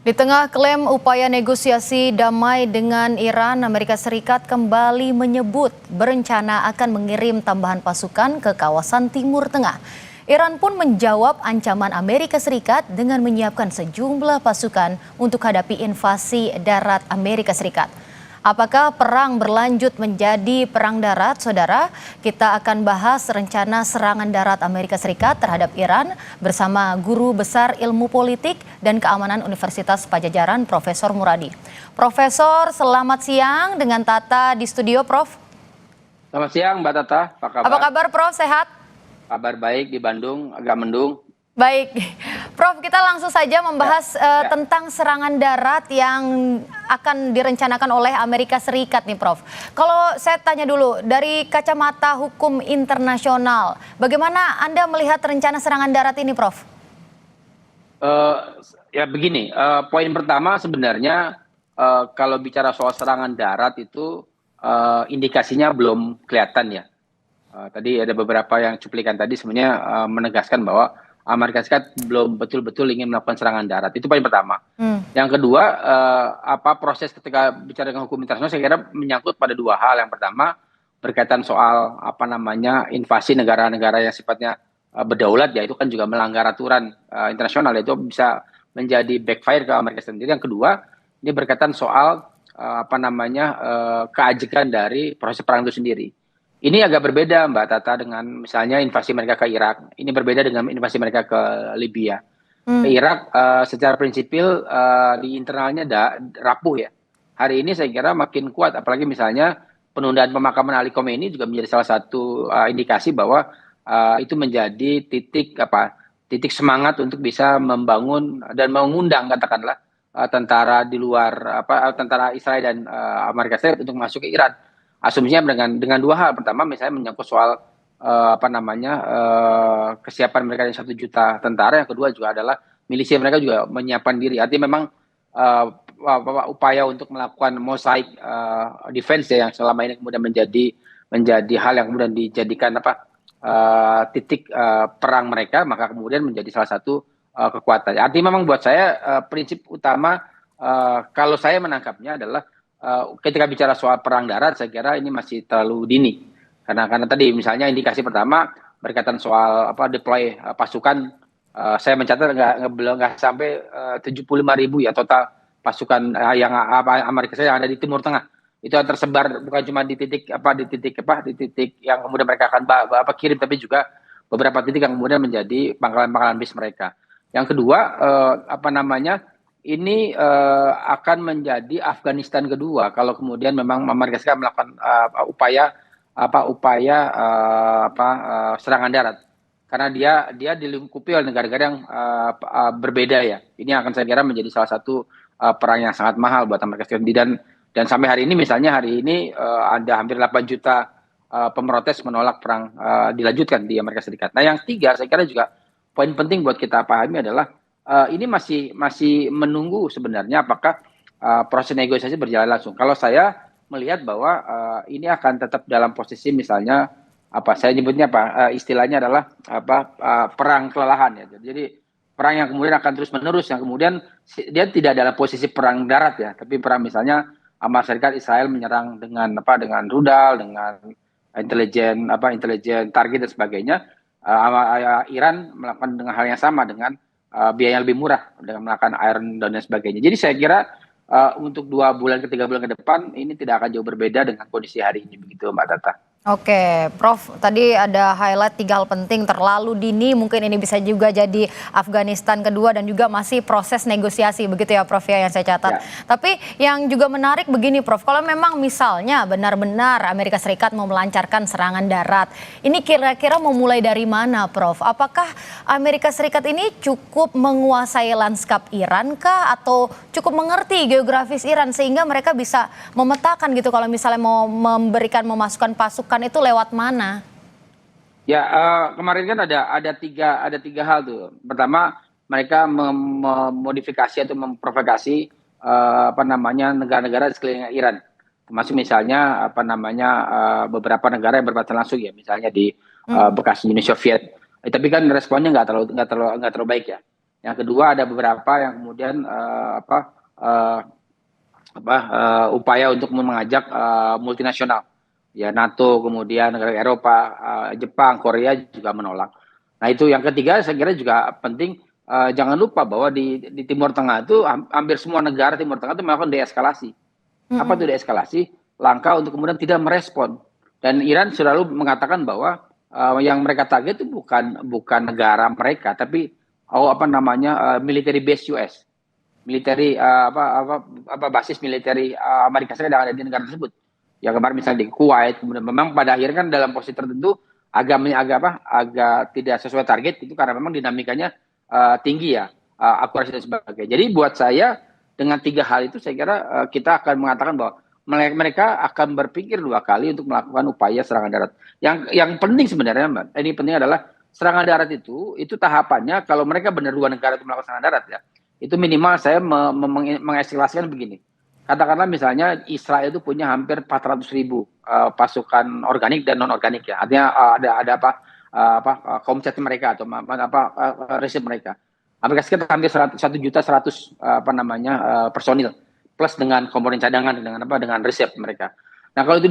Di tengah klaim upaya negosiasi damai dengan Iran, Amerika Serikat kembali menyebut berencana akan mengirim tambahan pasukan ke kawasan Timur Tengah. Iran pun menjawab ancaman Amerika Serikat dengan menyiapkan sejumlah pasukan untuk hadapi invasi darat Amerika Serikat. Apakah perang berlanjut menjadi perang darat, saudara? Kita akan bahas rencana serangan darat Amerika Serikat terhadap Iran bersama Guru Besar Ilmu Politik dan Keamanan Universitas Padjadjaran, Profesor Muradi. Profesor, selamat siang dengan Tata di studio, Prof. Selamat siang, Mbak Tata. Apa kabar? Apa kabar, Prof? Sehat? Kabar baik di Bandung, agak mendung. Baik, Prof, kita langsung saja membahas tentang serangan darat yang akan direncanakan oleh Amerika Serikat nih, Prof. Kalau saya tanya dulu, dari kacamata hukum internasional, bagaimana Anda melihat rencana serangan darat ini, Prof? Ya begini, poin pertama sebenarnya kalau bicara soal serangan darat itu indikasinya belum kelihatan ya. Tadi ada beberapa yang cuplikan tadi sebenarnya menegaskan bahwa Amerika Serikat belum betul-betul ingin melakukan serangan darat. Itu poin pertama. Yang kedua, proses ketika bicara dengan hukum internasional saya kira menyangkut pada dua hal. Yang pertama berkaitan soal invasi negara-negara yang sifatnya berdaulat, ya itu kan juga melanggar aturan internasional, itu bisa menjadi backfire ke Amerika sendiri. Yang kedua, ini berkaitan soal keajekan dari proses perang itu sendiri. Ini agak berbeda, Mbak Tata, dengan misalnya invasi mereka ke Irak. Ini berbeda dengan invasi mereka ke Libya. Ke Irak secara prinsipil di internalnya rapuh ya. Hari ini saya kira makin kuat, apalagi misalnya penundaan pemakaman Ali Khomeini juga menjadi salah satu indikasi bahwa itu menjadi titik semangat untuk bisa membangun dan mengundang katakanlah tentara di luar tentara Israel dan Amerika Serikat untuk masuk ke Iran. Asumsinya dengan dua hal. Pertama misalnya menyangkut soal kesiapan mereka yang 1 juta tentara. Yang kedua juga adalah milisi mereka juga menyiapkan diri. Artinya memang upaya untuk melakukan mosaik defense ya, yang selama ini kemudian menjadi hal yang kemudian dijadikan titik perang mereka, maka kemudian menjadi salah satu kekuatan. Artinya memang buat saya prinsip utama kalau saya menangkapnya adalah ketika bicara soal perang darat, saya kira ini masih terlalu dini. Karena tadi misalnya indikasi pertama berkaitan soal deploy pasukan, saya mencatat nggak sampai 75.000 ya total pasukan yang Amerika Serikat yang ada di Timur Tengah. Itu yang tersebar bukan cuma di titik yang kemudian mereka akan kirim, tapi juga beberapa titik yang kemudian menjadi pangkalan-pangkalan base mereka. Yang kedua, ini akan menjadi Afghanistan kedua kalau kemudian memang Amerika Serikat melakukan upaya serangan darat, karena dia dilingkupi oleh negara-negara yang berbeda ya. Ini akan saya kira menjadi salah satu perang yang sangat mahal buat Amerika Serikat, dan sampai hari ini misalnya ada hampir 8 juta pemrotes menolak perang dilanjutkan di Amerika Serikat. Nah yang ketiga saya kira juga poin penting buat kita pahami adalah ini masih menunggu sebenarnya apakah proses negosiasi berjalan langsung. Kalau saya melihat bahwa ini akan tetap dalam posisi misalnya saya nyebutnya istilahnya adalah perang kelelahan ya. Jadi perang yang kemudian akan terus menerus, yang kemudian dia tidak dalam posisi perang darat ya, tapi perang misalnya Amerika Serikat Israel menyerang dengan rudal, dengan intelijen target dan sebagainya. Iran melakukan dengan hal yang sama dengan biaya yang lebih murah dengan melakukan Iron Dome dan sebagainya. Jadi saya kira untuk 2 bulan ke 3 bulan ke depan ini tidak akan jauh berbeda dengan kondisi hari ini, begitu Mbak Tata. Oke, Prof, tadi ada highlight 3 hal penting, terlalu dini, mungkin ini bisa juga jadi Afghanistan kedua dan juga masih proses negosiasi, begitu ya Prof ya, yang saya catat. Ya. Tapi yang juga menarik begini Prof, kalau memang misalnya benar-benar Amerika Serikat mau melancarkan serangan darat, ini kira-kira mau mulai dari mana Prof? Apakah Amerika Serikat ini cukup menguasai lanskap Iran kah, atau cukup mengerti geografis Iran sehingga mereka bisa memetakan gitu kalau misalnya mau memasukkan pasukan itu lewat mana? Ya, kemarin kan ada tiga hal tuh. Pertama, mereka memodifikasi atau memprovokasi negara-negara di sekeliling Iran, termasuk misalnya beberapa negara yang berbatasan langsung ya, misalnya di bekas Uni Soviet. Tapi kan responnya nggak terlalu baik ya. Yang kedua ada beberapa yang kemudian eh, upaya untuk mengajak multinasional, ya NATO, kemudian negara Eropa, Jepang, Korea juga menolak. Nah itu yang ketiga saya kira juga penting, jangan lupa bahwa di Timur Tengah itu hampir semua negara Timur Tengah itu melakukan deeskalasi. Apa itu deeskalasi? Langkah untuk kemudian tidak merespon. Dan Iran selalu mengatakan bahwa yang mereka target itu bukan negara mereka, tapi military base US, military basis military Amerika Serikat yang ada di negara tersebut. Ya kemarin misalnya di Kuwait, kemudian memang pada akhirnya kan dalam posisi tertentu agak tidak sesuai target itu karena memang dinamikanya tinggi ya, akurasi dan sebagainya. Jadi buat saya dengan tiga hal itu saya kira kita akan mengatakan bahwa mereka akan berpikir dua kali untuk melakukan upaya serangan darat. Yang penting sebenarnya, Mbak, ini penting adalah serangan darat itu tahapannya kalau mereka benar dua negara itu melakukan serangan darat ya, itu minimal saya mengeskalasikan begini. Katakanlah misalnya Israel itu punya hampir 400.000 pasukan organik dan non organik ya. Artinya ada komset mereka atau reserve mereka. Amerika Serikat hampir 1.100.000 personil plus dengan komponen cadangan dengan reserve mereka. Nah kalau itu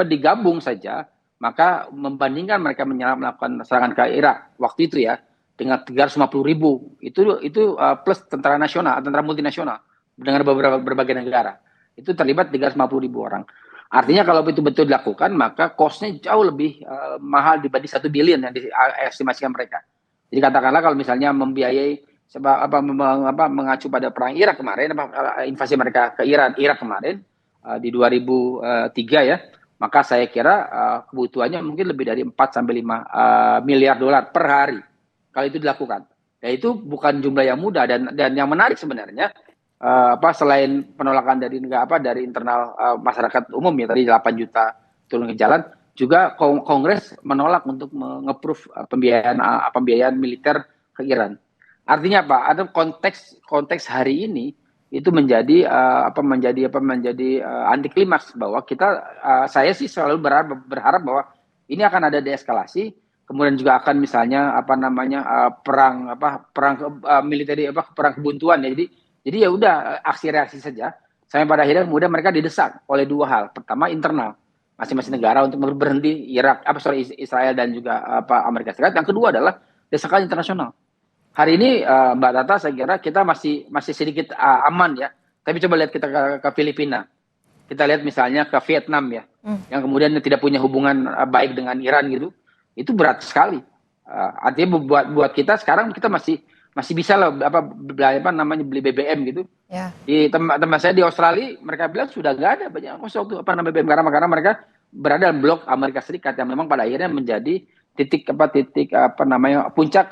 digabung saja, maka membandingkan mereka melakukan serangan ke Irak waktu itu ya dengan 350.000 itu plus tentara nasional, tentara multinasional dengan berbagai negara itu terlibat 350.000 orang. Artinya kalau itu betul dilakukan maka cost-nya jauh lebih mahal dibanding 1 billion yang diestimasikan mereka. Jadi katakanlah kalau misalnya membiayai mengacu pada perang Irak kemarin, invasi mereka ke Irak kemarin di 2003 ya, maka saya kira kebutuhannya mungkin lebih dari 4 sampai 5 miliar dolar per hari kalau itu dilakukan. Dan itu bukan jumlah yang mudah dan yang menarik sebenarnya selain penolakan dari dari internal masyarakat umum ya tadi 8 juta turun ke jalan, juga Kongres menolak untuk menge-approve pembiayaan militer ke Iran. Artinya apa? Ada konteks hari ini itu menjadi anti klimaks bahwa saya sih selalu berharap bahwa ini akan ada deeskalasi, kemudian juga akan misalnya perang militer perang kebuntuan ya. Jadi ya udah aksi reaksi saja. Sampai pada akhirnya kemudian mereka didesak oleh dua hal. Pertama internal masing-masing negara untuk berhenti Israel dan juga Amerika Serikat. Yang kedua adalah desakan internasional. Hari ini Mbak Tata saya kira kita masih sedikit aman ya. Tapi coba lihat kita ke Filipina. Kita lihat misalnya ke Vietnam ya. Yang kemudian tidak punya hubungan baik dengan Iran gitu. Itu berat sekali. Artinya buat kita sekarang kita masih bisa lah beli BBM gitu. Yeah. Di teman saya di Australia mereka bilang sudah nggak ada banyak waktu BBM karena mereka berada dalam blok Amerika Serikat yang memang pada akhirnya menjadi titik puncak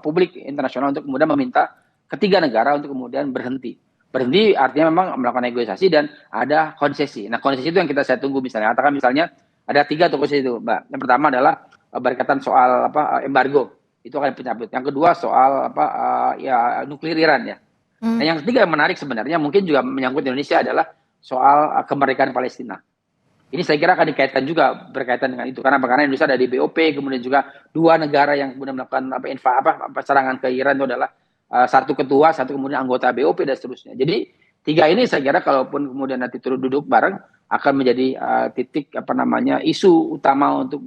publik internasional untuk kemudian meminta ketiga negara untuk kemudian berhenti artinya memang melakukan negosiasi dan ada konsesi. Nah konsesi itu yang saya tunggu misalnya ada 3 tuh konsesi itu, Mbak. Yang pertama adalah berkaitan soal embargo itu akan pencabut. Yang kedua soal nuklir Iran ya. Nah yang ketiga yang menarik sebenarnya mungkin juga menyangkut Indonesia adalah soal kemerdekaan Palestina. Ini saya kira akan dikaitkan juga berkaitan dengan itu karena Indonesia ada di BOP, kemudian juga 2 negara yang kemudian melakukan serangan ke Iran itu adalah satu ketua, satu kemudian anggota BOP dan seterusnya. Jadi 3 ini saya kira kalaupun kemudian nanti turun duduk bareng akan menjadi titik isu utama untuk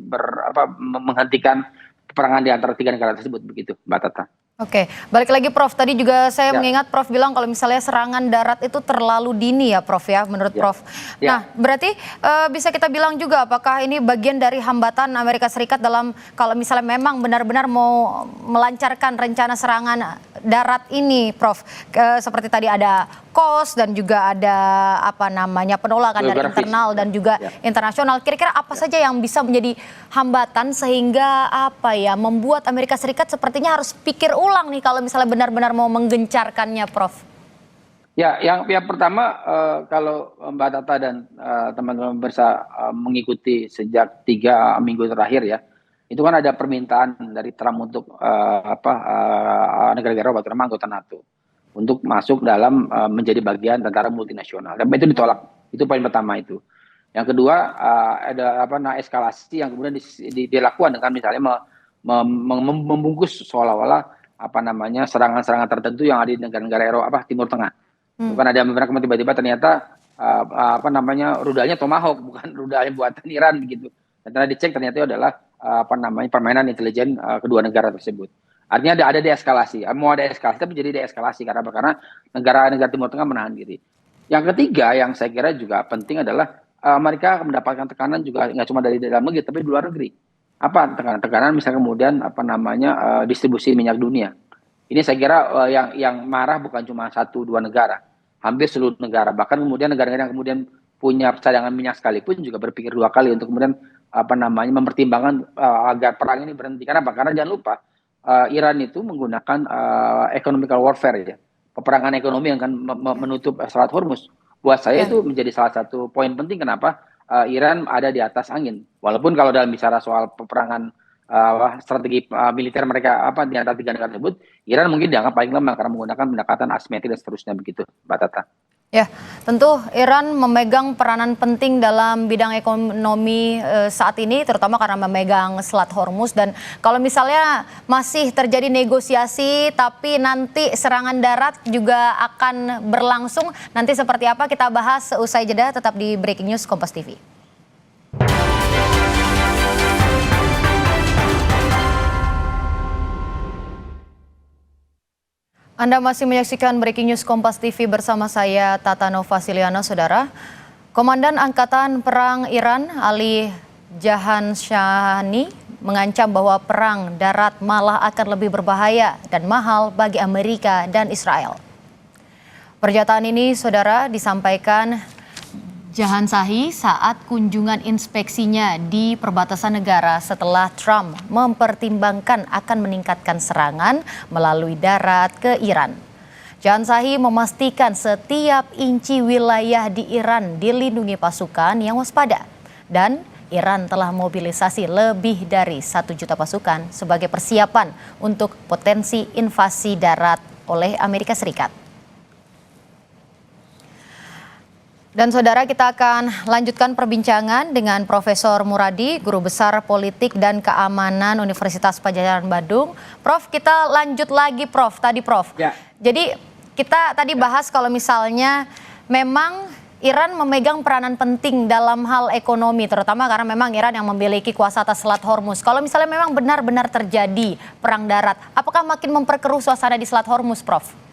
menghentikan peperangan di antara 3 negara tersebut begitu, Mbak Tata. Oke, balik lagi Prof. Tadi juga saya mengingat Prof bilang kalau misalnya serangan darat itu terlalu dini ya Prof ya, menurut Prof. Nah, berarti bisa kita bilang juga apakah ini bagian dari hambatan Amerika Serikat dalam kalau misalnya memang benar-benar mau melancarkan rencana serangan darat ini Prof. Seperti tadi ada cost dan juga ada penolakan dari internal dan juga internasional. Kira-kira apa saja yang bisa menjadi hambatan sehingga membuat Amerika Serikat sepertinya harus pikir ulang nih kalau misalnya benar-benar mau menggencarkannya, Prof? Ya, yang pertama kalau Mbak Tata dan teman-teman bisa mengikuti sejak 3 minggu terakhir ya, itu kan ada permintaan dari Trump untuk negara-negara Eropa terutama anggota NATO untuk masuk dalam menjadi bagian tentara multinasional. Dan itu ditolak. Itu poin pertama itu. Yang kedua ada eskalasi yang kemudian dilakukan dengan misalnya membungkus seolah-olah serangan-serangan tertentu yang ada di negara-negara Eropa Timur Tengah. Bukan ada beberapa tiba-tiba ternyata rudalnya Tomahawk, bukan rudalnya buatan Iran begitu. Dan setelah dicek ternyata itu adalah permainan intelijen kedua negara tersebut. Artinya ada deeskalasi. Mau ada eskalasi tapi jadi deeskalasi karena apa? Karena negara-negara Timur Tengah menahan diri. Yang ketiga yang saya kira juga penting adalah mereka mendapatkan tekanan juga nggak cuma dari dalam negeri tapi di luar negeri. Apa tekanan misalnya kemudian distribusi minyak dunia. Ini saya kira yang marah bukan cuma 1-2 negara, hampir seluruh negara. Bahkan kemudian negara-negara yang kemudian punya cadangan minyak sekalipun juga berpikir 2 kali untuk kemudian mempertimbangkan agar perang ini berhenti. Karena apa? Karena jangan lupa Iran itu menggunakan economical warfare ya, peperangan ekonomi yang akan menutup Selat Hormuz. Buat saya itu menjadi salah satu poin penting kenapa Iran ada di atas angin. Walaupun kalau dalam bicara soal peperangan strategi militer mereka di antara 3 negara tersebut, Iran mungkin dianggap paling lemah karena menggunakan pendekatan asimetri dan seterusnya begitu, Mbak Tata. Ya, tentu Iran memegang peranan penting dalam bidang ekonomi saat ini, terutama karena memegang Selat Hormuz. Dan kalau misalnya masih terjadi negosiasi, tapi nanti serangan darat juga akan berlangsung, nanti seperti apa kita bahas seusai jeda, tetap di Breaking News Kompas TV. Anda masih menyaksikan Breaking News Kompas TV bersama saya Tata Nova Siliana, Saudara. Komandan Angkatan Perang Iran Ali Jahanshani mengancam bahwa perang darat malah akan lebih berbahaya dan mahal bagi Amerika dan Israel. Pernyataan ini, Saudara, disampaikan Jahanshani saat kunjungan inspeksinya di perbatasan negara setelah Trump mempertimbangkan akan meningkatkan serangan melalui darat ke Iran. Jahanshani memastikan setiap inci wilayah di Iran dilindungi pasukan yang waspada dan Iran telah mobilisasi lebih dari 1 juta pasukan sebagai persiapan untuk potensi invasi darat oleh Amerika Serikat. Dan Saudara, kita akan lanjutkan perbincangan dengan Profesor Muradi, Guru Besar Politik dan Keamanan Universitas Padjadjaran Bandung. Prof, kita lanjut lagi Prof. Ya. Jadi kita tadi bahas kalau misalnya memang Iran memegang peranan penting dalam hal ekonomi, terutama karena memang Iran yang memiliki kuasa atas Selat Hormuz. Kalau misalnya memang benar-benar terjadi perang darat, apakah makin memperkeruh suasana di Selat Hormuz, Prof?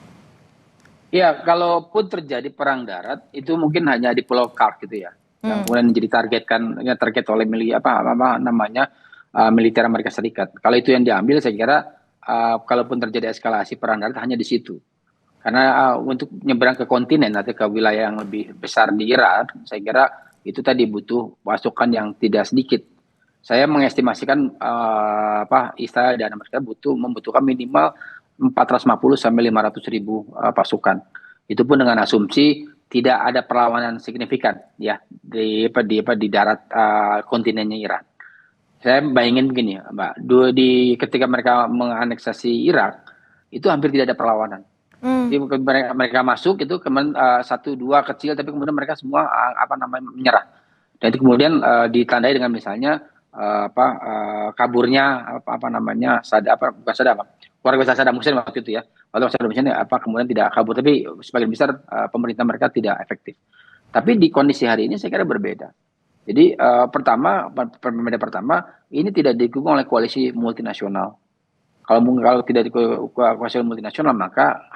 Ya, kalaupun terjadi perang darat itu mungkin hanya di Pulau Kark gitu ya, yang kemudian menjadi target oleh militer Amerika Serikat. Kalau itu yang diambil, saya kira kalaupun terjadi eskalasi perang darat hanya di situ. Karena untuk menyeberang ke kontinen atau ke wilayah yang lebih besar di Iran, saya kira itu tadi butuh pasukan yang tidak sedikit. Saya mengestimasikan Israel dan Amerika membutuhkan minimal 450 sampai 500 ribu pasukan. Itu pun dengan asumsi tidak ada perlawanan signifikan ya di darat kontinennya Iran. Saya bayangin begini, Mbak, ketika mereka menganeksasi Irak itu hampir tidak ada perlawanan. Jadi mereka masuk itu kemudian 1-2 kecil, tapi kemudian mereka semua menyerah. Dan itu kemudian ditandai dengan misalnya kaburnya keluarga besar Saddam Hussein waktu itu ya. Waktu Saddam Hussein kemudian tidak kabur, tapi sebagian besar pemerintah mereka tidak efektif. Tapi di kondisi hari ini saya kira berbeda. Jadi pertama ini tidak didukung oleh koalisi multinasional. Kalau tidak didukung koalisi multinasional, maka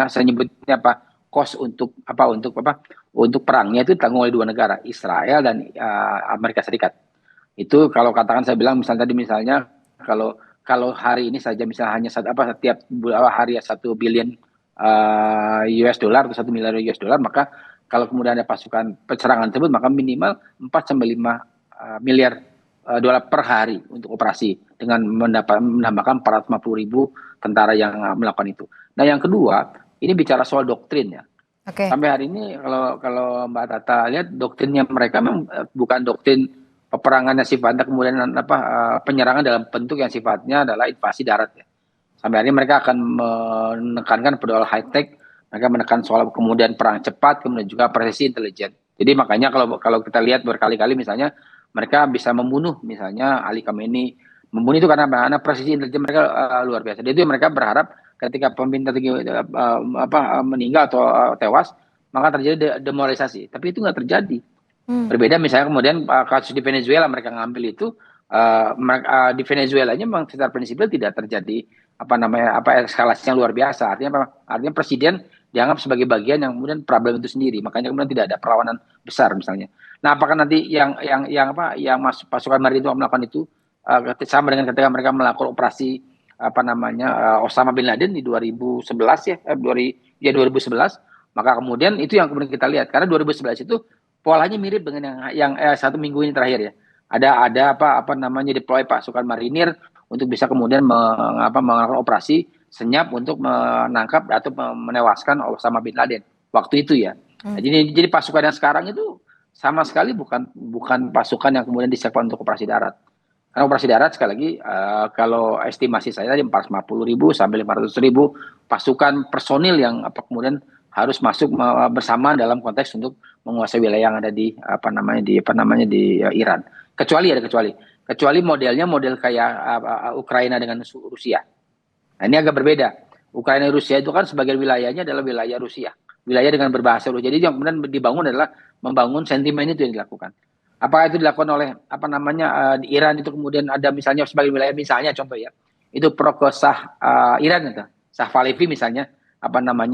saya nyebutnya cost untuk perangnya itu ditanggung oleh 2 negara, Israel dan Amerika Serikat. Itu kalau katakan saya bilang misalnya kalau hari ini saja misalnya hanya setiap hari 1 billion US dollar atau 1 miliar US dollar, maka kalau kemudian ada pasukan serangan tersebut maka minimal 4 sampai 5 miliar dolar per hari untuk operasi dengan menambahkan 450 ribu tentara yang melakukan itu. Nah, yang kedua, ini bicara soal doktrin ya. Okay. Sampai hari ini kalau Mbak Tata lihat doktrinnya mereka memang bukan doktrin peperangannya sifatnya kemudian penyerangan dalam bentuk yang sifatnya adalah invasi darat ya. Sampai hari ini mereka akan menekankan pada high tech, mereka menekan soal kemudian perang cepat, kemudian juga presisi intelijen. Jadi makanya kalau kita lihat berkali-kali misalnya mereka bisa membunuh misalnya Ali Khamenei, Membunuh itu karena presisi intelijen mereka luar biasa. Jadi itu mereka berharap ketika pemimpin tertinggi meninggal atau tewas, maka terjadi demoralisasi. Tapi itu nggak terjadi. Berbeda misalnya kemudian kasus di Venezuela mereka ngambil itu di Venezuelanya memang secara prinsipil tidak terjadi eskalasi yang luar biasa. Artinya presiden dianggap sebagai bagian yang kemudian problem itu sendiri. Makanya kemudian tidak ada perlawanan besar misalnya. Nah, apakah nanti yang masuk pasukan marinir itu melakukan itu sama dengan ketika mereka melakukan operasi Osama bin Laden di 2011 ya, 2011, maka kemudian itu yang kemudian kita lihat karena 2011 itu polanya mirip dengan yang 1 minggu ini terakhir ya. Ada deploy pasukan marinir untuk bisa kemudian melakukan operasi senyap untuk menangkap atau menewaskan Osama bin Laden waktu itu ya. Nah, jadi pasukan yang sekarang itu sama sekali bukan pasukan yang kemudian disiapkan untuk operasi darat. Karena operasi darat sekali lagi kalau estimasi saya tadi 450.000 sampai 500.000 pasukan personil yang kemudian harus masuk bersama dalam konteks untuk menguasai wilayah yang ada di Iran. Kecuali modelnya model kayak Ukraina dengan Rusia. Nah, ini agak berbeda. Ukraina dan Rusia itu kan sebagian wilayahnya adalah wilayah Rusia, wilayah dengan berbahasa Rusia. Jadi yang kemudian dibangun adalah membangun sentimen itu yang dilakukan. Apakah itu dilakukan oleh di Iran itu kemudian ada misalnya sebagian wilayah misalnya contoh ya itu Shah Iran itu Shah Pahlavi misalnya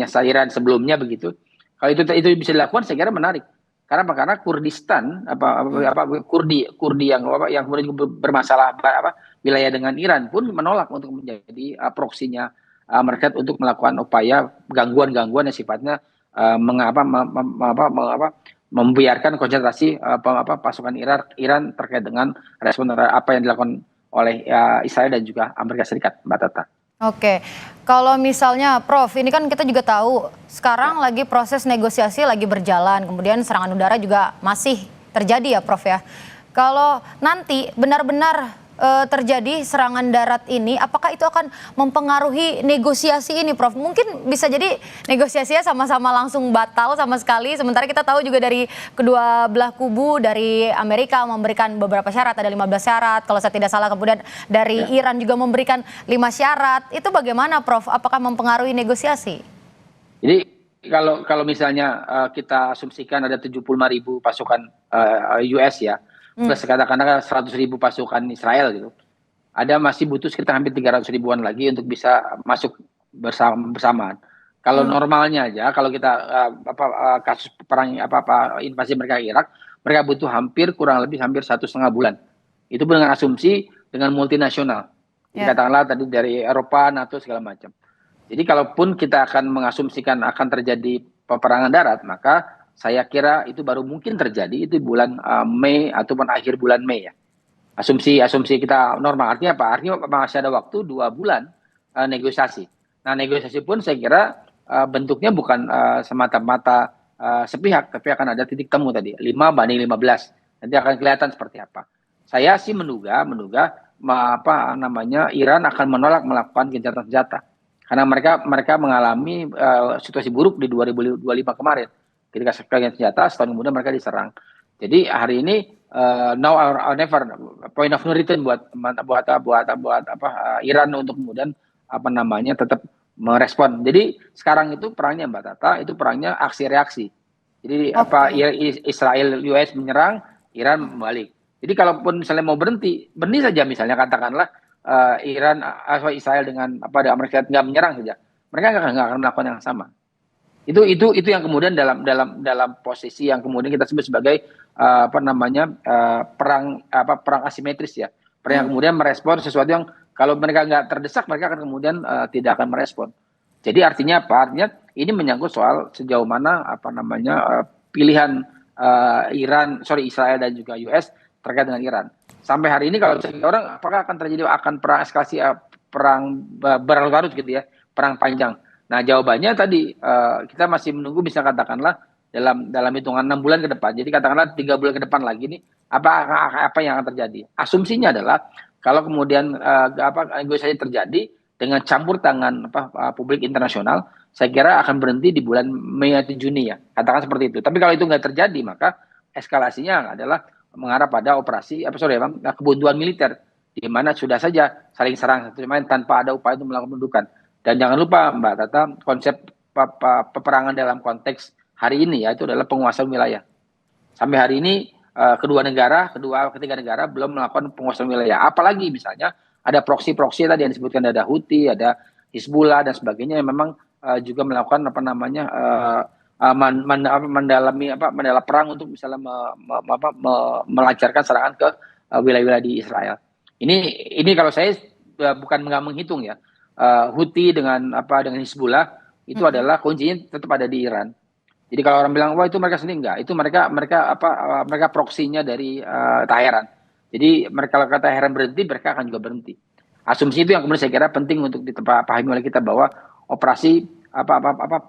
Shah Iran sebelumnya begitu. Kalau itu bisa dilakukan saya kira menarik. Karena Kurdistan Kurdi yang kemudian bermasalah wilayah dengan Iran pun menolak untuk menjadi proksinya mereka untuk melakukan upaya gangguan-gangguan yang sifatnya membiarkan konsentrasi pasukan Iran terkait dengan respon apa yang dilakukan oleh Israel dan juga Amerika Serikat, Mbak Tata. Oke, kalau misalnya Prof, ini kan kita juga tahu sekarang lagi proses negosiasi lagi berjalan, kemudian serangan udara juga masih terjadi ya Prof ya. Kalau nanti benar-benar terjadi serangan darat ini, apakah itu akan mempengaruhi negosiasi ini Prof? Mungkin bisa jadi negosiasinya sama-sama langsung batal sama sekali, sementara kita tahu juga dari kedua belah kubu, dari Amerika memberikan beberapa syarat, ada 15 syarat, kalau saya tidak salah, kemudian dari Iran juga memberikan 5 syarat. Itu bagaimana Prof? Apakah mempengaruhi negosiasi? Jadi kalau misalnya kita asumsikan ada 75.000 pasukan US ya, plus katakanlah 100.000 pasukan Israel gitu. Ada masih butuh sekitar hampir 300.000-an lagi untuk bisa masuk bersamaan. Kalau normalnya aja, kalau kita kasus perang invasi mereka ke Irak, mereka butuh kurang lebih hampir 1,5 bulan. Itu dengan asumsi dengan multinasional. Katakanlah tadi dari Eropa, NATO segala macam. Jadi kalaupun kita akan mengasumsikan akan terjadi peperangan darat, maka saya kira itu baru mungkin terjadi itu bulan Mei ataupun akhir bulan Mei ya. Asumsi kita normal. Artinya apa? Artinya masih ada waktu 2 bulan negosiasi. Nah, negosiasi pun saya kira bentuknya bukan semata-mata sepihak, tapi akan ada titik temu tadi 5-15. Nanti akan kelihatan seperti apa. Saya sih menduga Iran akan menolak melakukan gencatan senjata. Karena mereka mengalami situasi buruk di 2025 kemarin. Ketika gencatan senjata, setahun kemudian mereka diserang. Jadi hari ini now or never, point of no return buat Iran untuk kemudian tetap merespon. Jadi sekarang itu perangnya Mbak Tata, itu perangnya aksi reaksi. Jadi Israel US menyerang, Iran membalik. Jadi kalaupun misalnya mau berhenti saja misalnya katakanlah Israel dengan Amerika nggak menyerang saja, mereka nggak akan melakukan yang sama. Itu yang kemudian dalam posisi yang kemudian kita sebut sebagai perang asimetris ya, perang yang kemudian merespon sesuatu yang kalau mereka nggak terdesak mereka akan kemudian tidak akan merespon. Jadi artinya apa? Artinya ini menyangkut soal sejauh mana pilihan Israel dan juga US terkait dengan Iran. Sampai hari ini kalau orang apakah akan terjadi perang eskalasi perang berlarut gitu ya, perang panjang. Nah, jawabannya tadi kita masih menunggu bisa katakanlah dalam hitungan 6 bulan ke depan. Jadi katakanlah 3 bulan ke depan lagi ini apa yang akan terjadi. Asumsinya adalah kalau kemudian negosiasi terjadi dengan campur tangan publik internasional, saya kira akan berhenti di bulan Mei atau Juni ya. Katakan seperti itu. Tapi kalau itu nggak terjadi, maka eskalasinya adalah mengarah pada operasi kebuntuan militer. di mana sudah saja saling serang satu sama lain tanpa ada upaya untuk melakukan pendudukan. Dan jangan lupa Mbak Tata, konsep peperangan dalam konteks hari ini ya itu adalah penguasaan wilayah. Sampai hari ini ketiga negara belum melakukan penguasaan wilayah. Apalagi misalnya ada proksi-proksi tadi yang disebutkan, ada Houthi, ada Hizbullah dan sebagainya yang memang juga melakukan mendalami perang untuk misalnya melancarkan serangan ke wilayah-wilayah di Israel. Ini kalau saya bukan nggak menghitung ya. Houthi dengan Hizbullah itu adalah kuncinya tetap ada di Iran. Jadi kalau orang bilang wah itu mereka sendiri, enggak, itu mereka proksinya dari Teheran. Jadi mereka kalau kata Teheran berhenti, mereka akan juga berhenti. Asumsi itu yang kemudian saya kira penting untuk dipahami oleh kita, bahwa operasi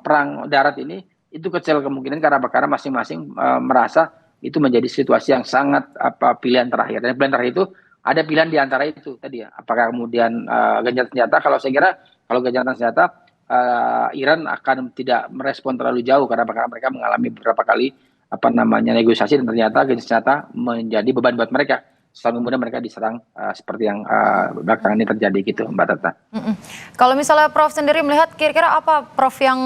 perang darat ini itu kecil kemungkinan karena masing-masing merasa itu menjadi situasi yang sangat pilihan terakhir. Dan pilihan terakhir itu ada pilihan di antara itu tadi ya. Apakah kemudian gencatan senjata? Kalau saya kira kalau gencatan senjata Iran akan tidak merespon terlalu jauh karena mereka mengalami beberapa kali negosiasi dan ternyata gencatan senjata menjadi beban buat mereka. Setelah kemudian mereka diserang seperti yang belakangan ini terjadi gitu, Mbak Tata. Kalau misalnya Prof sendiri melihat kira-kira apa Prof yang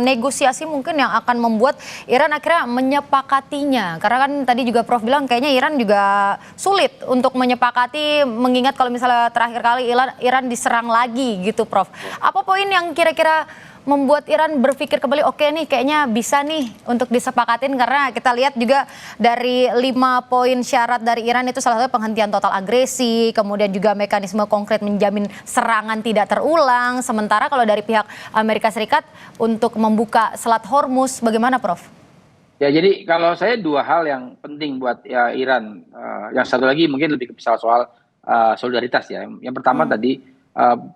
negosiasi mungkin yang akan membuat Iran akhirnya menyepakatinya? Karena kan tadi juga Prof bilang kayaknya Iran juga sulit untuk menyepakati, mengingat kalau misalnya terakhir kali Iran diserang lagi gitu Prof. Apa poin yang kira-kira membuat Iran berpikir kembali, oke nih kayaknya bisa nih untuk disepakatin, karena kita lihat juga dari 5 poin syarat dari Iran itu salah satu penghentian total agresi, kemudian juga mekanisme konkret menjamin serangan tidak terulang. Sementara kalau dari pihak Amerika Serikat untuk membuka Selat Hormuz, bagaimana Prof? Ya, jadi kalau saya dua hal yang penting buat Iran. Yang satu lagi mungkin lebih ke soal solidaritas ya. Yang pertama tadi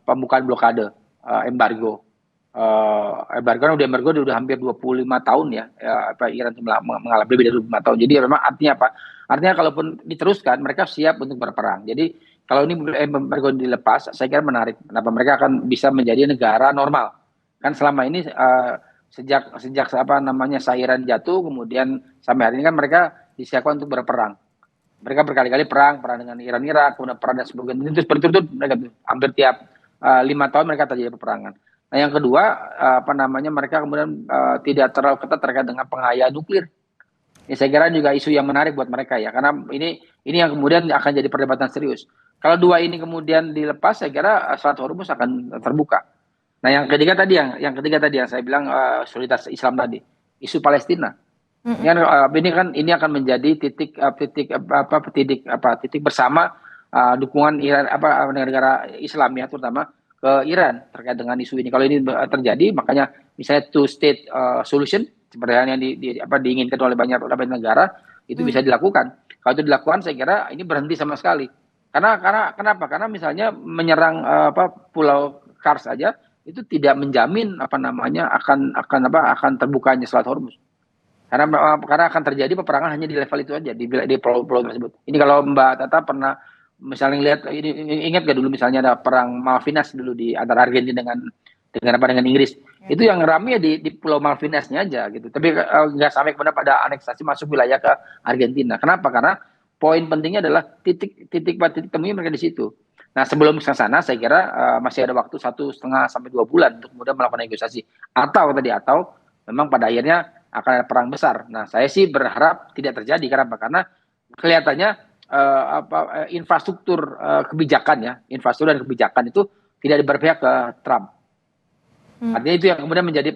pembukaan blokade, embargo. Embargo udah hampir 25 tahun ya, Iran mengalami lebih dari 25 tahun. Jadi memang artinya apa? Artinya kalaupun diteruskan mereka siap untuk berperang. Jadi kalau ini embargo dilepas, saya kira menarik. Kenapa mereka akan bisa menjadi negara normal? Kan selama ini sejak Iran jatuh, kemudian sampai hari ini kan mereka disiapkan untuk berperang. Mereka berkali-kali perang dengan Irak, kemudian perang dan sebagainya. Terus berturut-turut mereka hampir tiap 5 tahun mereka terjadi peperangan. Nah, yang kedua, mereka kemudian tidak terlalu ketat terkait dengan pengayaan nuklir. Ini saya kira juga isu yang menarik buat mereka ya, karena ini yang kemudian akan jadi perdebatan serius. Kalau dua ini kemudian dilepas, saya kira Selat Hormuz akan terbuka. Nah, yang ketiga tadi yang saya bilang solidaritas Islam tadi, isu Palestina. Ini akan menjadi titik bersama dukungan Iran negara Islam ya, terutama ke Iran terkait dengan isu ini. Kalau ini terjadi, makanya misalnya two state solution seperti yang diinginkan oleh banyak negara itu bisa dilakukan. Kalau itu dilakukan, saya kira ini berhenti sama sekali. Karena kenapa? Karena misalnya menyerang Pulau Kars saja itu tidak menjamin akan terbukanya Selat Hormuz. Karena akan terjadi peperangan hanya di level itu aja, di pulau-pulau tersebut. Ini kalau Mbak Tata pernah misalnya lihat, ingat gak dulu misalnya ada perang Malvinas dulu di antara Argentina dengan Inggris. Itu yang ramai di Pulau Malvinasnya aja gitu. Tapi nggak sampai kemudian pada aneksasi masuk wilayah ke Argentina. Kenapa? Karena poin pentingnya adalah titik temunya mereka di situ. Nah, sebelum ke sana saya kira masih ada waktu 1,5 sampai 2 bulan untuk kemudian melakukan negosiasi. Atau memang pada akhirnya akan ada perang besar. Nah, saya sih berharap tidak terjadi. Kenapa? Karena kelihatannya infrastruktur infrastruktur dan kebijakan itu tidak berpihak ke Trump. Artinya itu yang kemudian menjadi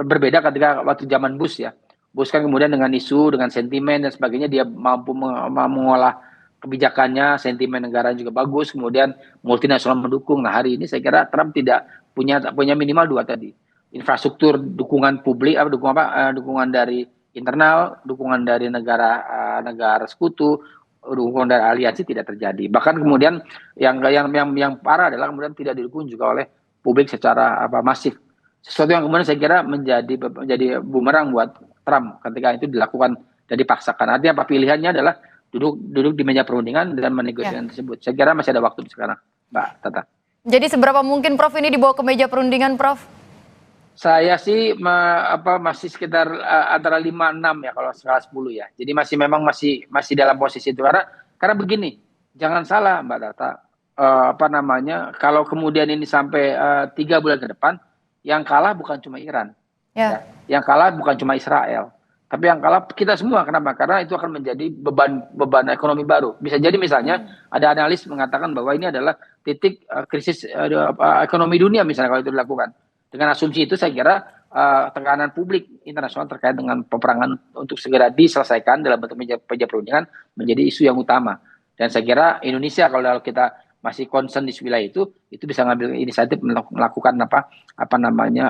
berbeda ketika waktu zaman Bush ya. Bush kan kemudian dengan isu, dengan sentimen dan sebagainya dia mampu mengolah kebijakannya, sentimen negara juga bagus, kemudian multinasional mendukung. Nah, hari ini saya kira Trump tidak punya minimal dua tadi. Infrastruktur, dukungan publik, dukungan dari internal, dukungan dari negara sekutu, dukungan dari aliansi tidak terjadi. Bahkan kemudian yang parah adalah kemudian tidak didukung juga oleh publik secara masif. Sesuatu yang kemudian saya kira menjadi bumerang buat Trump ketika itu dilakukan dan dipaksakan. Artinya apa pilihannya adalah duduk di meja perundingan dan menegosiasikan tersebut. Saya kira masih ada waktu sekarang, Mbak Tata. Jadi seberapa mungkin Prof ini dibawa ke meja perundingan, Prof? Saya sih masih sekitar antara 5-6 ya kalau skala 10 ya. Jadi masih dalam posisi itu karena begini, jangan salah Mbak Tata, apa namanya, kalau kemudian ini sampai 3 bulan ke depan, yang kalah bukan cuma Iran, Ya. ya, yang kalah bukan cuma Israel, tapi yang kalah kita semua. Kenapa? Karena itu akan menjadi beban ekonomi baru. Bisa jadi misalnya ada analis mengatakan bahwa ini adalah titik krisis ekonomi dunia misalnya kalau itu dilakukan. Dengan asumsi itu saya kira tekanan publik internasional terkait dengan peperangan untuk segera diselesaikan dalam bentuk meja perundingan menjadi isu yang utama. Dan saya kira Indonesia kalau kita masih concern di wilayah itu bisa ngambil inisiatif melakukan apa namanya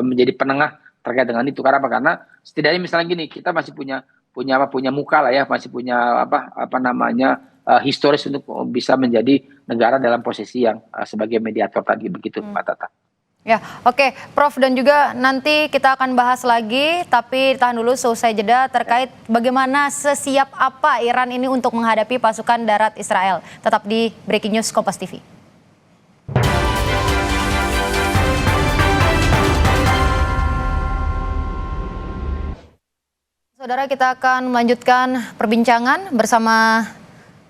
menjadi penengah terkait dengan itu. Karena apa? Karena setidaknya misalnya gini, kita masih punya muka lah ya, masih punya apa namanya historis untuk bisa menjadi negara dalam posisi yang sebagai mediator tadi, begitu Mbak Tata. Ya, oke, Prof, dan juga nanti kita akan bahas lagi, tapi tahan dulu selesai jeda terkait bagaimana sesiap apa Iran ini untuk menghadapi pasukan darat Israel. Tetap di Breaking News Kompas TV. Saudara, kita akan melanjutkan perbincangan bersama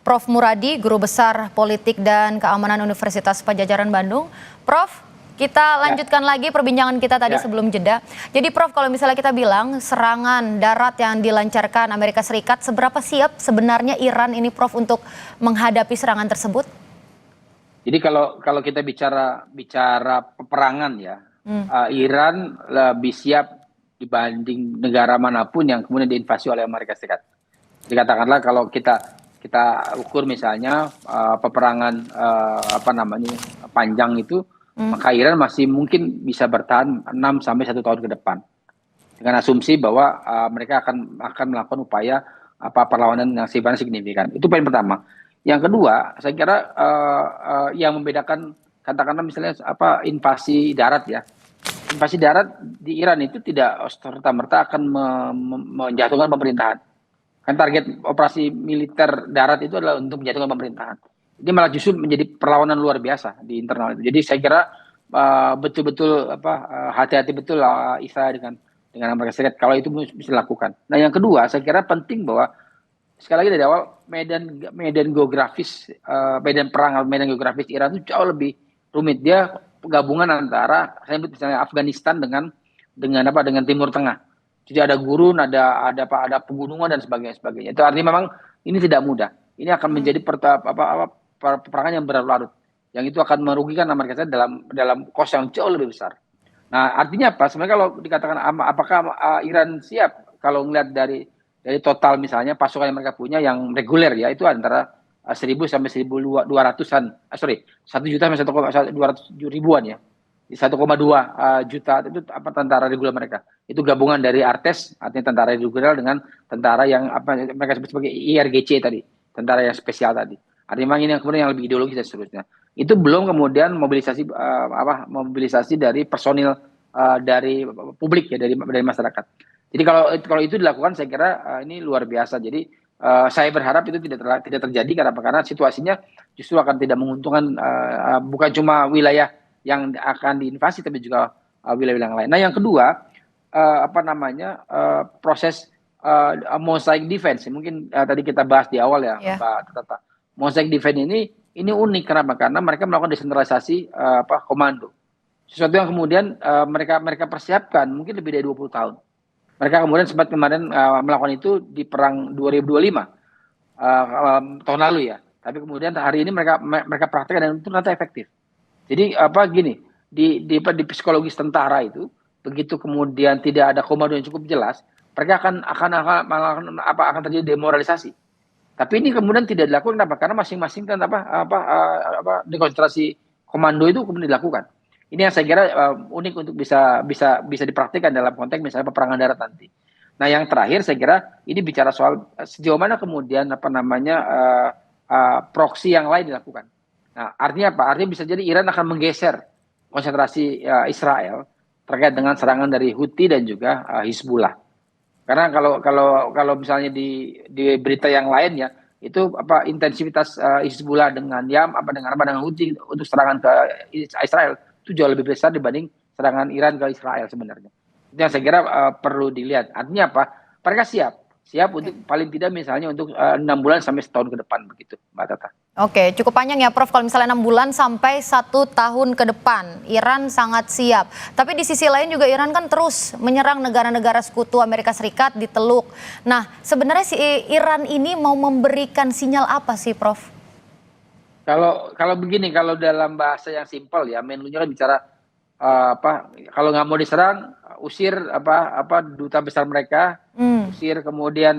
Prof. Muradi, Guru Besar Politik dan Keamanan Universitas Padjadjaran Bandung. Prof, kita lanjutkan lagi perbincangan kita tadi sebelum jeda. Jadi Prof, kalau misalnya kita bilang serangan darat yang dilancarkan Amerika Serikat, seberapa siap sebenarnya Iran ini Prof untuk menghadapi serangan tersebut? Jadi kalau kita bicara peperangan ya, Iran lebih siap dibanding negara manapun yang kemudian diinvasi oleh Amerika Serikat. Jadi katakanlah kalau kita ukur misalnya peperangan apa namanya panjang itu, maka Iran masih mungkin bisa bertahan 6 sampai 1 tahun ke depan. Dengan asumsi bahwa mereka akan melakukan upaya perlawanan yang sifatnya signifikan. Itu poin pertama. Yang kedua, saya kira yang membedakan katakanlah misalnya invasi darat ya. Invasi darat di Iran itu tidak serta-merta akan menjatuhkan pemerintahan. Kan target operasi militer darat itu adalah untuk menjatuhkan pemerintahan. Ini malah justru menjadi perlawanan luar biasa di internal itu. Jadi saya kira betul-betul hati-hati betul Israel dengan Amerika Serikat kalau itu bisa dilakukan. Nah yang kedua saya kira penting bahwa sekali lagi dari awal medan geografis medan geografis Iran itu jauh lebih rumit. Dia gabungan antara saya sebut misalnya Afghanistan dengan Timur Tengah. Jadi ada gurun, ada pegunungan dan sebagainya. Itu artinya memang ini tidak mudah. Ini akan menjadi peperangan yang berlarut, yang itu akan merugikan Amerika Serikat dalam kos yang jauh lebih besar. Nah, artinya apa? Sebenarnya kalau dikatakan apakah Iran siap, kalau melihat dari total misalnya pasukan yang mereka punya yang reguler ya, itu antara 1.000 sampai 1.200-an, 1 juta sampai 200 ribuan ya. 1,2 juta itu tentara reguler mereka. Itu gabungan dari Artes, artinya tentara reguler dengan tentara yang mereka sebut sebagai IRGC tadi, tentara yang spesial tadi. Artinya ini yang kemudian yang lebih ideologis dan seterusnya. Itu belum kemudian mobilisasi dari personil dari publik ya, dari masyarakat. Jadi kalau itu dilakukan saya kira ini luar biasa. Jadi saya berharap itu tidak terjadi karena situasinya justru akan tidak menguntungkan bukan cuma wilayah yang akan diinvasi tapi juga wilayah yang lain. Nah yang kedua proses mosaic defense mungkin tadi kita bahas di awal ya Mbak Tata. Mosaic defense ini unik karena mereka melakukan desentralisasi komando. Sesuatu yang kemudian mereka persiapkan mungkin lebih dari 20 tahun. Mereka kemudian sempat kemarin melakukan itu di perang 2025 tahun lalu ya. Tapi kemudian hari ini mereka praktekkan dan itu ternyata efektif. Jadi di psikologis tentara itu begitu kemudian tidak ada komando yang cukup jelas, mereka akan terjadi demoralisasi. Tapi ini kemudian tidak dilakukan karena masing-masing kan dekonsentrasi komando itu kemudian dilakukan. Ini yang saya kira unik untuk bisa dipraktikkan dalam konteks misalnya peperangan darat nanti. Nah yang terakhir saya kira ini bicara soal sejauh mana kemudian proksi yang lain dilakukan. Nah artinya apa? Artinya bisa jadi Iran akan menggeser konsentrasi Israel terkait dengan serangan dari Houthi dan juga Hizbullah. Karena kalau misalnya di berita yang lain ya itu intensivitas Hizbullah dengan Houthi untuk serangan ke Israel itu jauh lebih besar dibanding serangan Iran ke Israel sebenarnya. Itu yang saya kira perlu dilihat. Artinya apa? Mereka siap untuk paling tidak misalnya untuk 6 bulan sampai setahun ke depan begitu, Mbak Tata. Oke, cukup panjang ya Prof. Kalau misalnya 6 bulan sampai 1 tahun ke depan, Iran sangat siap. Tapi di sisi lain juga Iran kan terus menyerang negara-negara sekutu Amerika Serikat di Teluk. Nah, sebenarnya si Iran ini mau memberikan sinyal apa sih, Prof? Kalau begini, kalau dalam bahasa yang simpel ya, Menlunya kan bicara kalau nggak mau diserang, usir duta besar mereka, Hmm, usir kemudian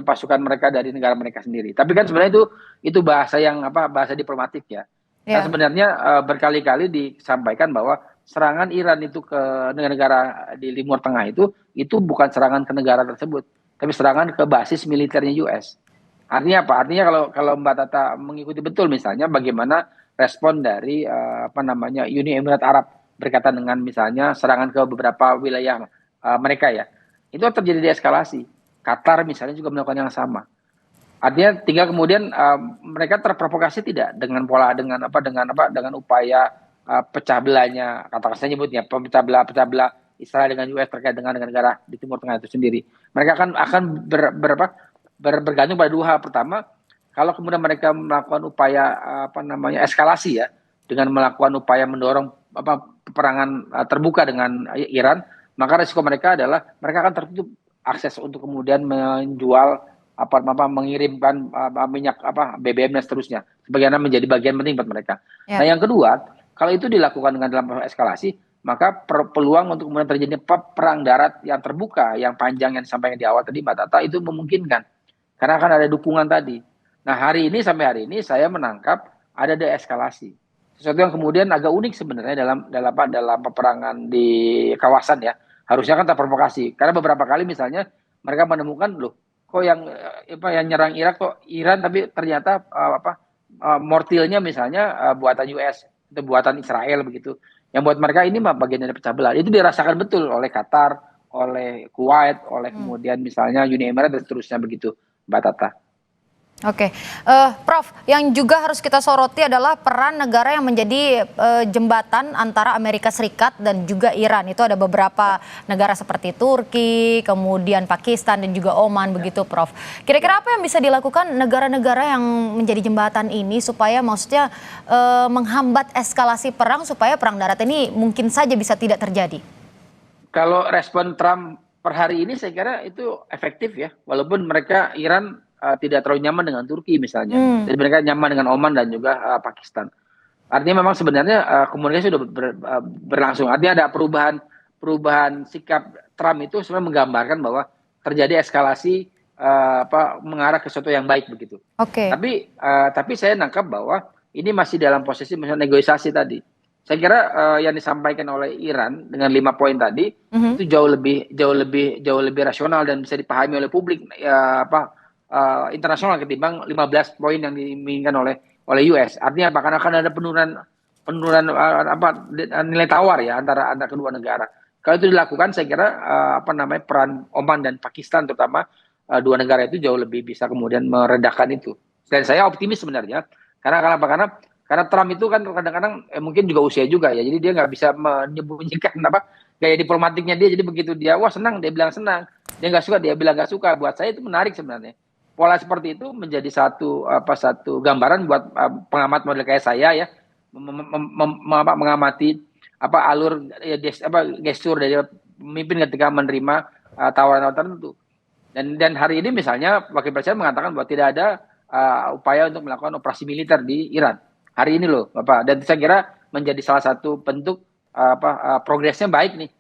pasukan mereka dari negara mereka sendiri. Tapi kan sebenarnya itu bahasa yang bahasa diplomatik ya. Karena ya. sebenarnya berkali-kali disampaikan bahwa serangan Iran itu ke negara-negara di Timur Tengah itu bukan serangan ke negara tersebut, tapi serangan ke basis militernya US. Artinya apa? Artinya kalau Mbak Tata mengikuti betul misalnya bagaimana respon dari Uni Emirat Arab berkaitan dengan misalnya serangan ke beberapa wilayah mereka ya. Itu terjadi deeskalasi. Qatar misalnya juga melakukan yang sama. Artinya tinggal kemudian mereka terprovokasi tidak dengan dengan upaya pecah belahnya, katakan saya nyebutnya pecah belah Israel dengan US terkait dengan negara di Timur Tengah itu sendiri. Mereka akan bergantung pada dua hal. Pertama, kalau kemudian mereka melakukan upaya eskalasi ya, dengan melakukan upaya mendorong peperangan terbuka dengan Iran, maka resiko mereka adalah mereka akan tertutup akses untuk kemudian menjual mengirimkan minyak BBM dan seterusnya, sebagaimana menjadi bagian penting buat mereka. Ya. Nah yang kedua, kalau itu dilakukan dengan dalam eskalasi, maka peluang untuk kemudian terjadi perang darat yang terbuka, yang panjang yang disampaikan di awal tadi Mbak Tata itu memungkinkan, karena akan ada dukungan tadi. Nah sampai hari ini saya menangkap ada deeskalasi, sesuatu yang kemudian agak unik sebenarnya dalam peperangan di kawasan ya. Harusnya kan terprovokasi, karena beberapa kali misalnya mereka menemukan loh, kok yang nyerang Irak kok Iran, tapi ternyata mortilnya misalnya buatan US itu buatan Israel begitu. Yang buat mereka ini mah bagian dari pecah belah. Itu dirasakan betul oleh Qatar, oleh Kuwait, oleh kemudian misalnya Uni Emirat dan seterusnya begitu, Mbak Tata. Oke, Prof, yang juga harus kita soroti adalah peran negara yang menjadi jembatan antara Amerika Serikat dan juga Iran. Itu ada beberapa negara seperti Turki, kemudian Pakistan dan juga Oman begitu, Prof. Kira-kira apa yang bisa dilakukan negara-negara yang menjadi jembatan ini supaya maksudnya menghambat eskalasi perang supaya perang darat ini mungkin saja bisa tidak terjadi? Kalau respon Trump per hari ini saya kira itu efektif ya, walaupun mereka Iran tidak terlalu nyaman dengan Turki misalnya. Jadi mereka nyaman dengan Oman dan juga Pakistan. Artinya memang sebenarnya komunikasi sudah berlangsung. Artinya ada perubahan sikap Trump itu sebenarnya menggambarkan bahwa terjadi eskalasi mengarah ke sesuatu yang baik begitu. Oke. Tapi saya nangkap bahwa ini masih dalam posisi misalnya negosiasi tadi. Saya kira yang disampaikan oleh Iran dengan 5 poin tadi itu jauh lebih rasional dan bisa dipahami oleh publik internasional ketimbang 15 poin yang diinginkan oleh US. Artinya apa? Karena akan ada penurunan nilai tawar ya antara kedua negara. Kalau itu dilakukan, saya kira peran Oman dan Pakistan terutama dua negara itu jauh lebih bisa kemudian meredakan itu. Dan saya optimis sebenarnya karena Trump itu kan kadang-kadang mungkin juga usia juga ya, jadi dia nggak bisa menyembunyikan gaya diplomatiknya dia. Jadi begitu dia senang, dia bilang senang. Dia nggak suka, dia bilang nggak suka. Buat saya itu menarik sebenarnya. Pola seperti itu menjadi satu gambaran buat pengamat model kayak saya ya, mengamati alur gestur dari pemimpin ketika menerima tawaran-tawaran tertentu. Dan hari ini misalnya Wakil Presiden mengatakan bahwa tidak ada upaya untuk melakukan operasi militer di Iran hari ini loh, Bapak. Dan saya kira menjadi salah satu bentuk progresnya baik nih,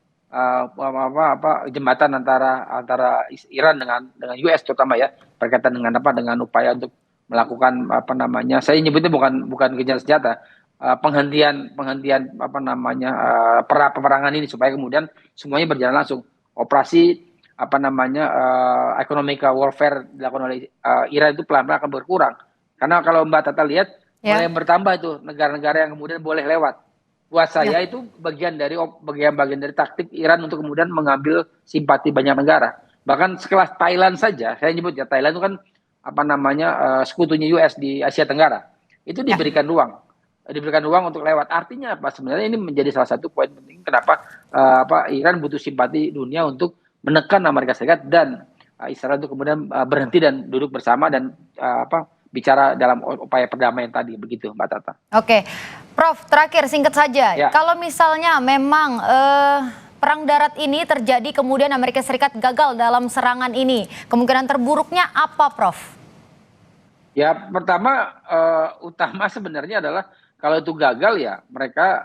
jembatan antara Iran dengan US terutama ya, berkaitan dengan upaya untuk melakukan saya nyebutnya bukan gencatan senjata, penghentian peperangan ini supaya kemudian semuanya berjalan langsung. Operasi economic warfare dilakukan oleh Iran itu pelan-pelan akan berkurang. Karena kalau Mbak Tata lihat mulai bertambah itu negara-negara yang kemudian boleh lewat. Buat saya itu bagian dari taktik Iran untuk kemudian mengambil simpati banyak negara. Bahkan sekelas Thailand saja, saya nyebut ya, Thailand itu kan sekutunya US di Asia Tenggara. Itu diberikan ruang untuk lewat. Artinya apa? Sebenarnya ini menjadi salah satu poin penting kenapa Iran butuh simpati dunia untuk menekan Amerika Serikat dan Israel untuk kemudian berhenti dan duduk bersama dan bicara dalam upaya perdamaian tadi, begitu Mbak Tata. Oke, Prof, terakhir singkat saja. Ya. Kalau misalnya memang perang darat ini terjadi kemudian Amerika Serikat gagal dalam serangan ini, kemungkinan terburuknya apa, Prof? Ya, pertama utama sebenarnya adalah kalau itu gagal ya mereka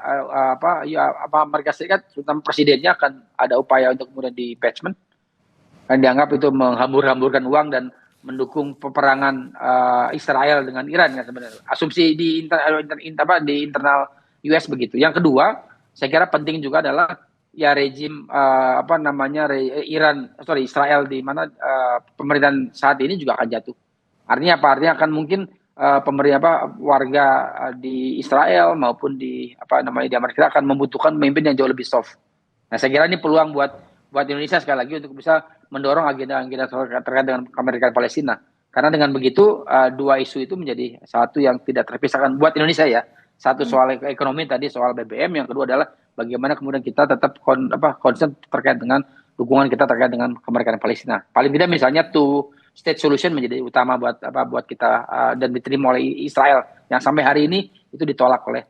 Amerika Serikat, terutama presidennya akan ada upaya untuk kemudian di impeachment, kan dianggap itu menghambur-hamburkan uang dan mendukung peperangan Israel dengan Iran kan sebenarnya. Asumsi di internal US begitu. Yang kedua, saya kira penting juga adalah ya rejim Israel di mana pemerintahan saat ini juga akan jatuh. Artinya apa? Artinya akan mungkin warga di Israel maupun di Amerika akan membutuhkan pemimpin yang jauh lebih soft. Nah, saya kira ini peluang buat Indonesia sekali lagi untuk bisa mendorong agenda-agenda terkait dengan kemerdekaan Palestina. Karena dengan begitu dua isu itu menjadi satu yang tidak terpisahkan buat Indonesia ya. Satu soal ekonomi tadi, soal BBM, yang kedua adalah bagaimana kemudian kita tetap concern terkait dengan dukungan kita terkait dengan kemerdekaan Palestina. Paling tidak misalnya state solution menjadi utama buat kita dan diterima oleh Israel yang sampai hari ini itu ditolak oleh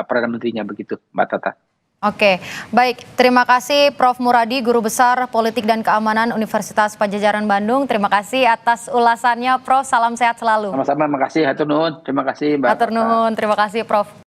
Perdana Menterinya, begitu Mbak Tata. Oke, baik. Terima kasih Prof. Muradi, Guru Besar Politik dan Keamanan Universitas Padjadjaran Bandung. Terima kasih atas ulasannya, Prof. Salam sehat selalu. Sama-sama, makasih. Hatur nuhun. Terima kasih Mbak Tata. Hatur nuhun, terima kasih Prof.